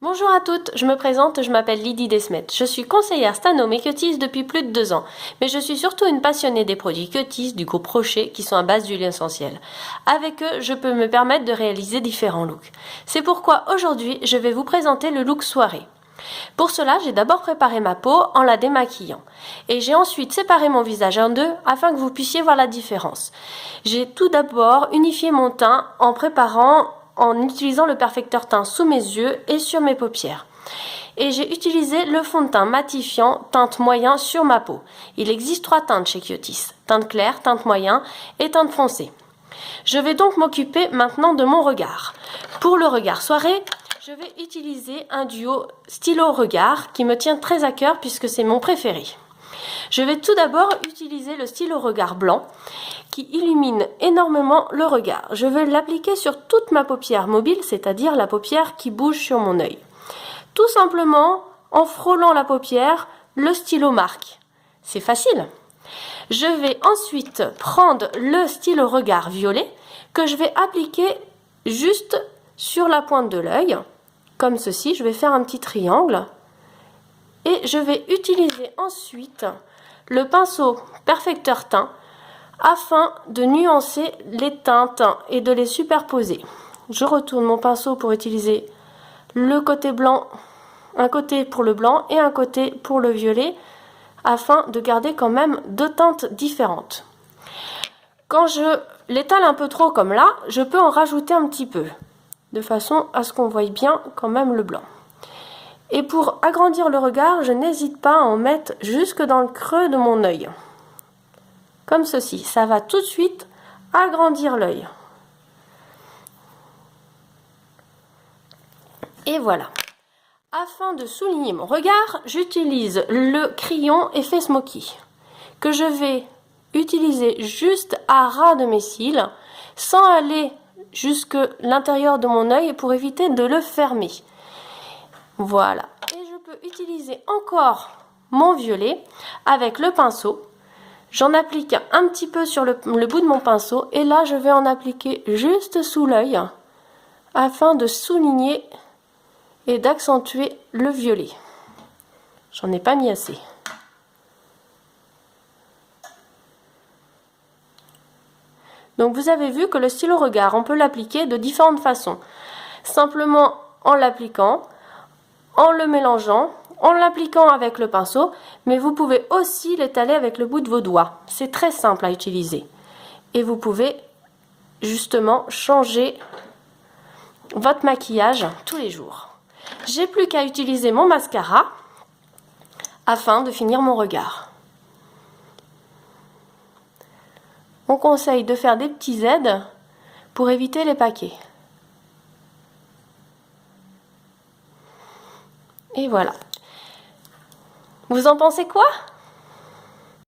Bonjour à toutes, je me présente, je m'appelle Lydie Desmet. Je suis conseillère Stano Cuties depuis plus de 2 ans, mais je suis surtout une passionnée des produits Cuties du groupe Rocher qui sont à base d'huile essentielle. Avec eux, je peux me permettre de réaliser différents looks. C'est pourquoi aujourd'hui, je vais vous présenter le look soirée. Pour cela, j'ai d'abord préparé ma peau en la démaquillant et j'ai ensuite séparé mon visage en deux afin que vous puissiez voir la différence. J'ai tout d'abord unifié mon teint en utilisant le perfecteur teint sous mes yeux et sur mes paupières. Et j'ai utilisé le fond de teint matifiant teinte moyen sur ma peau. Il existe 3 teintes chez Cuties, teinte claire, teinte moyen et teinte foncée. Je vais donc m'occuper maintenant de mon regard. Pour le regard soirée, je vais utiliser un duo stylo regard qui me tient très à cœur puisque c'est mon préféré. Je vais tout d'abord utiliser le stylo regard blanc qui illumine énormément le regard. Je vais l'appliquer sur toute ma paupière mobile, c'est-à-dire la paupière qui bouge sur mon œil. Tout simplement, en frôlant la paupière, le stylo marque. C'est facile. Je vais ensuite prendre le stylo regard violet que je vais appliquer juste sur la pointe de l'œil. Comme ceci, je vais faire un petit triangle. Et je vais utiliser ensuite le pinceau perfecteur teint afin de nuancer les teintes et de les superposer. Je retourne mon pinceau pour utiliser le côté blanc, un côté pour le blanc et un côté pour le violet, afin de garder quand même 2 teintes différentes. Quand je l'étale un peu trop comme là, je peux en rajouter un petit peu, de façon à ce qu'on voie bien quand même le blanc. Et pour agrandir le regard, je n'hésite pas à en mettre jusque dans le creux de mon œil. Comme ceci, ça va tout de suite agrandir l'œil. Et voilà. Afin de souligner mon regard, j'utilise le crayon effet smoky que je vais utiliser juste à ras de mes cils sans aller jusque l'intérieur de mon œil pour éviter de le fermer. Voilà. Et je peux utiliser encore mon violet avec le pinceau. J'en applique un petit peu sur le bout de mon pinceau et là je vais en appliquer juste sous l'œil afin de souligner et d'accentuer le violet. J'en ai pas mis assez. Donc vous avez vu que le stylo regard, on peut l'appliquer de différentes façons. Simplement en l'appliquant, en le mélangeant, en l'appliquant avec le pinceau, mais vous pouvez aussi l'étaler avec le bout de vos doigts. C'est très simple à utiliser. Et vous pouvez justement changer votre maquillage tous les jours. J'ai plus qu'à utiliser mon mascara afin de finir mon regard. On conseille de faire des petits aides pour éviter les paquets. Et voilà. Vous en pensez quoi ?